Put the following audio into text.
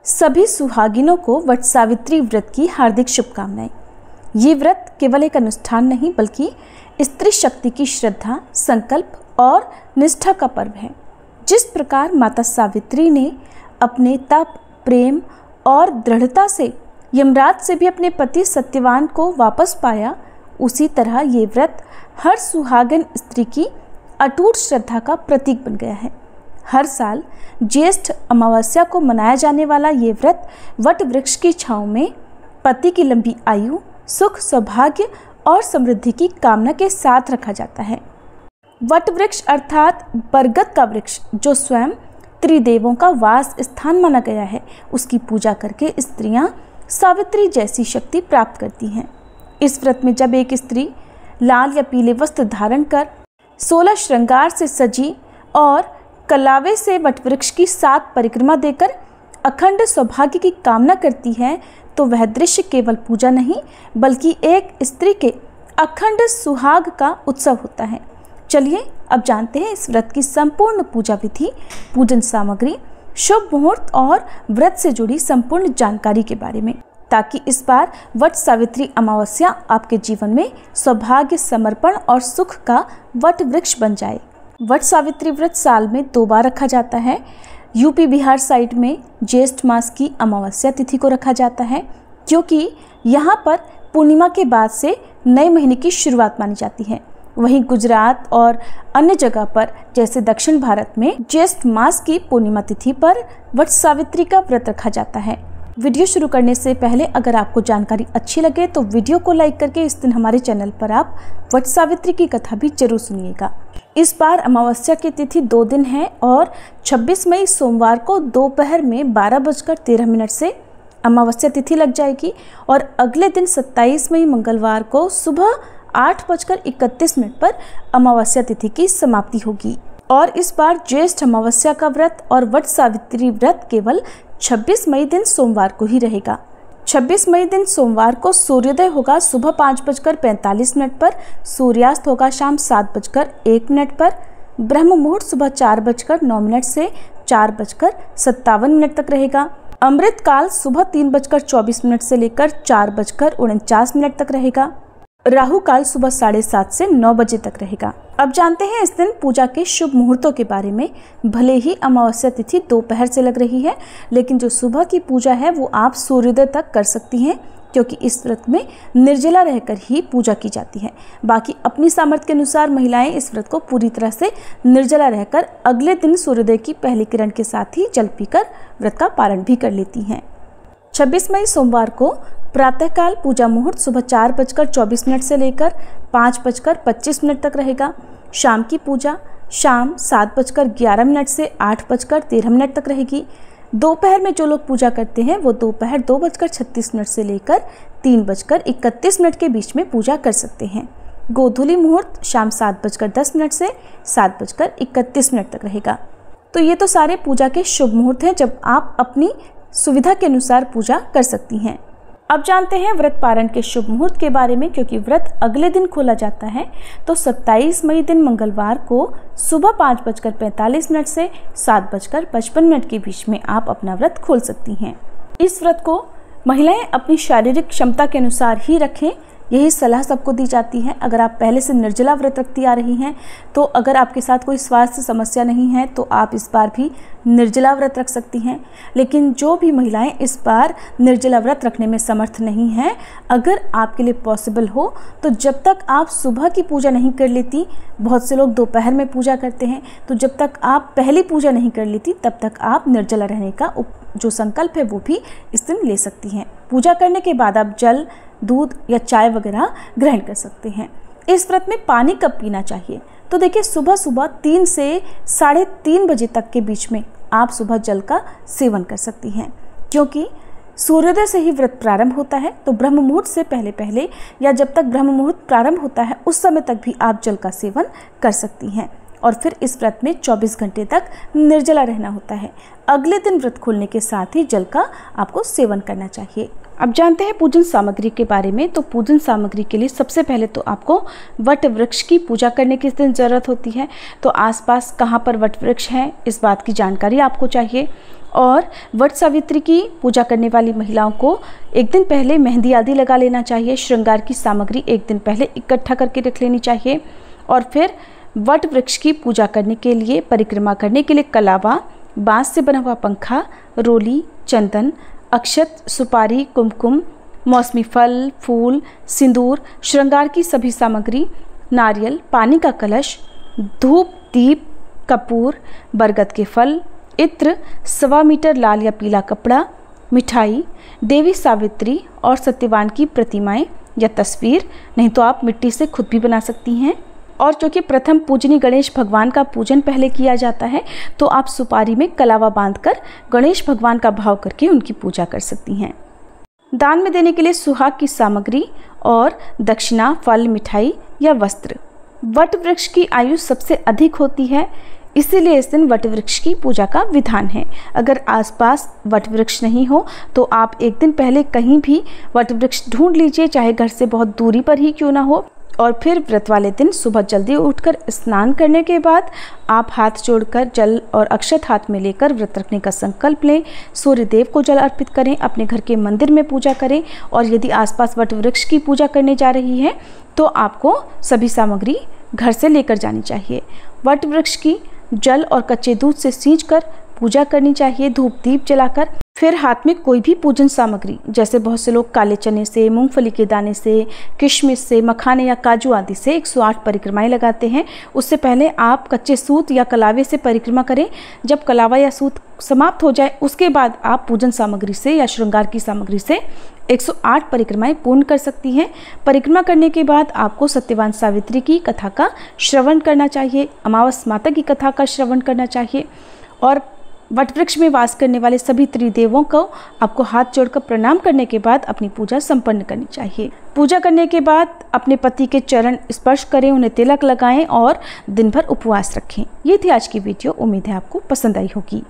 सभी सुहागिनों को वट सावित्री व्रत की हार्दिक शुभकामनाएं। ये व्रत केवल एक अनुष्ठान नहीं बल्कि स्त्री शक्ति की श्रद्धा, संकल्प और निष्ठा का पर्व है। जिस प्रकार माता सावित्री ने अपने तप, प्रेम और दृढ़ता से यमराज से भी अपने पति सत्यवान को वापस पाया, उसी तरह ये व्रत हर सुहागन स्त्री की अटूट श्रद्धा का प्रतीक बन गया है। हर साल ज्येष्ठ अमावस्या को मनाया जाने वाला ये व्रत वट वृक्ष की छांव में पति की लंबी आयु, सुख, सौभाग्य और समृद्धि की कामना के साथ रखा जाता है। वट वृक्ष अर्थात बरगद का वृक्ष, जो स्वयं त्रिदेवों का वास स्थान माना गया है, उसकी पूजा करके स्त्रियां सावित्री जैसी शक्ति प्राप्त करती हैं। इस व्रत में जब एक स्त्री लाल या पीले वस्त्र धारण कर 16 श्रृंगार से सजी और कलावे से वटवृक्ष की 7 परिक्रमा देकर अखंड सौभाग्य की कामना करती है, तो वह दृश्य केवल पूजा नहीं बल्कि एक स्त्री के अखंड सुहाग का उत्सव होता है। चलिए अब जानते हैं इस व्रत की संपूर्ण पूजा विधि, पूजन सामग्री, शुभ मुहूर्त और व्रत से जुड़ी संपूर्ण जानकारी के बारे में, ताकि इस बार वट सावित्री अमावस्या आपके जीवन में सौभाग्य, समर्पण और सुख का वट वृक्ष बन जाए। वट सावित्री व्रत साल में 2 बार रखा जाता है। यूपी बिहार साइड में ज्येष्ठ मास की अमावस्या तिथि को रखा जाता है, क्योंकि यहाँ पर पूर्णिमा के बाद से नए महीने की शुरुआत मानी जाती है। वहीं गुजरात और अन्य जगह पर जैसे दक्षिण भारत में ज्येष्ठ मास की पूर्णिमा तिथि पर वट सावित्री का व्रत रखा जाता है। वीडियो शुरू करने से पहले अगर आपको जानकारी अच्छी लगे तो वीडियो को लाइक करके इस दिन हमारे चैनल पर आप वट सावित्री की कथा भी जरूर सुनिएगा। इस बार अमावस्या की तिथि 2 दिन है और 26 मई सोमवार को दोपहर में 12:13 से अमावस्या तिथि लग जाएगी और अगले दिन 27 मई मंगलवार को सुबह 8:31 पर अमावस्या तिथि की समाप्ति होगी। और इस बार ज्येष्ठ अमावस्या का व्रत और वट सावित्री व्रत केवल 26 मई दिन सोमवार को ही रहेगा। 26 मई दिन सोमवार को सूर्योदय होगा सुबह 5:45 पर, सूर्यास्त होगा शाम 7:01 पर, ब्रह्म मुहूर्त सुबह 4:09 से 4:57 तक रहेगा। अमृत काल सुबह 3:24 से लेकर 4:49 तक रहेगा। राहु काल सुबह 7:30 से 9 बजे तक रहेगा। अब जानते हैं इस दिन पूजा के शुभ मुहूर्तों के बारे में। भले ही अमावस्या तिथि दोपहर से लग रही है, लेकिन जो सुबह की पूजा है वो आप सूर्योदय तक कर सकती हैं, क्योंकि इस व्रत में निर्जला रहकर ही पूजा की जाती है। बाकी अपनी सामर्थ्य के अनुसार महिलाएं इस व्रत को पूरी तरह से निर्जला रहकर अगले दिन सूर्योदय की पहली किरण के साथ ही जल पीकर व्रत का पारण भी कर लेती हैं। 26 मई सोमवार को प्रातःकाल पूजा मुहूर्त सुबह 4:24 से लेकर 5:25 तक रहेगा। शाम की पूजा शाम 7:11 से 8:13 तक रहेगी। दोपहर में जो लोग पूजा करते हैं वो दोपहर 2:36 से लेकर 3:31 के बीच में पूजा कर सकते हैं। गोधूली मुहूर्त शाम 7:10 से 7:31 तक रहेगा। तो ये तो सारे पूजा के शुभ मुहूर्त हैं जब आप अपनी सुविधा के अनुसार पूजा कर सकती हैं। अब जानते हैं व्रत पारण के शुभ मुहूर्त के बारे में। क्योंकि व्रत अगले दिन खोला जाता है, तो 27 मई दिन मंगलवार को सुबह 5:45 से 7:55 के बीच में आप अपना व्रत खोल सकती हैं। इस व्रत को महिलाएं अपनी शारीरिक क्षमता के अनुसार ही रखें, यही सलाह सबको दी जाती है। अगर आप पहले से निर्जला व्रत रखती आ रही हैं, तो अगर आपके साथ कोई स्वास्थ्य समस्या नहीं है तो आप इस बार भी निर्जला व्रत रख सकती हैं। लेकिन जो भी महिलाएं इस बार निर्जला व्रत रखने में समर्थ नहीं हैं, अगर आपके लिए पॉसिबल हो तो जब तक आप सुबह की पूजा नहीं कर लेती, बहुत से लोग दोपहर में पूजा करते हैं, तो जब तक आप पहली पूजा नहीं कर लेती तब तक आप निर्जला रहने का जो संकल्प है वो भी इस दिन ले सकती हैं। पूजा करने के बाद आप जल, दूध या चाय वगैरह ग्रहण कर सकते हैं। इस व्रत में पानी कब पीना चाहिए? तो देखिए, सुबह सुबह 3 से 3:30 बजे तक के बीच में आप सुबह जल का सेवन कर सकती हैं, क्योंकि सूर्योदय से ही व्रत प्रारंभ होता है। तो ब्रह्म मुहूर्त से पहले पहले या जब तक ब्रह्म मुहूर्त प्रारंभ होता है उस समय तक भी आप जल का सेवन कर सकती हैं। और फिर इस व्रत में 24 घंटे तक निर्जला रहना होता है। अगले दिन व्रत खोलने के साथ ही जल का आपको सेवन करना चाहिए। अब जानते हैं पूजन सामग्री के बारे में। तो पूजन सामग्री के लिए सबसे पहले तो आपको वट वृक्ष की पूजा करने की इस दिन ज़रूरत होती है। तो आसपास कहाँ पर वट वृक्ष है, इस बात की जानकारी आपको चाहिए। और वट सावित्री की पूजा करने वाली महिलाओं को एक दिन पहले मेहंदी आदि लगा लेना चाहिए। श्रृंगार की सामग्री एक दिन पहले इकट्ठा करके रख लेनी चाहिए। और फिर वट वृक्ष की पूजा करने के लिए, परिक्रमा करने के लिए कलावा, बांस से बना हुआ पंखा, रोली, चंदन, अक्षत, सुपारी, कुमकुम, मौसमी फल, फूल, सिंदूर, श्रृंगार की सभी सामग्री, नारियल, पानी का कलश, धूप, दीप, कपूर, बरगद के फल, इत्र, 1.25 मीटर लाल या पीला कपड़ा, मिठाई, देवी सावित्री और सत्यवान की प्रतिमाएं या तस्वीर, नहीं तो आप मिट्टी से खुद भी बना सकती हैं। और चूँकि प्रथम पूजनीय गणेश भगवान का पूजन पहले किया जाता है, तो आप सुपारी में कलावा बांधकर गणेश भगवान का भाव करके उनकी पूजा कर सकती हैं। दान में देने के लिए सुहाग की सामग्री और दक्षिणा, फल, मिठाई या वस्त्र। वट वृक्ष की आयु सबसे अधिक होती है, इसीलिए इस दिन वट वृक्ष की पूजा का विधान है। अगर आसपास वट वृक्ष नहीं हो तो आप एक दिन पहले कहीं भी वट वृक्ष ढूंढ लीजिए, चाहे घर से बहुत दूरी पर ही क्यों ना हो। और फिर व्रत वाले दिन सुबह जल्दी उठकर स्नान करने के बाद आप हाथ जोड़कर जल और अक्षत हाथ में लेकर व्रत रखने का संकल्प लें। सूर्य देव को जल अर्पित करें, अपने घर के मंदिर में पूजा करें। और यदि आसपास वट वृक्ष की पूजा करने जा रही है तो आपको सभी सामग्री घर से लेकर जानी चाहिए। वट वृक्ष की जल और कच्चे दूध से सींचकर पूजा करनी चाहिए, धूप दीप जलाकर। फिर हाथ में कोई भी पूजन सामग्री, जैसे बहुत से लोग काले चने से, मूंगफली के दाने से, किशमिश से, मखाने या काजू आदि से 108 परिक्रमाएं लगाते हैं। उससे पहले आप कच्चे सूत या कलावे से परिक्रमा करें। जब कलावा या सूत समाप्त हो जाए उसके बाद आप पूजन सामग्री से या श्रृंगार की सामग्री से 108 परिक्रमाएं पूर्ण कर सकती हैं। परिक्रमा करने के बाद आपको सत्यवान सावित्री की कथा का श्रवण करना चाहिए, अमावस माता की कथा का श्रवण करना चाहिए। और वटवृक्ष में वास करने वाले सभी त्रिदेवों को आपको हाथ जोड़कर प्रणाम करने के बाद अपनी पूजा संपन्न करनी चाहिए। पूजा करने के बाद अपने पति के चरण स्पर्श करें, उन्हें तिलक लगाएं और दिन भर उपवास रखें। ये थी आज की वीडियो। उम्मीद है आपको पसंद आई होगी।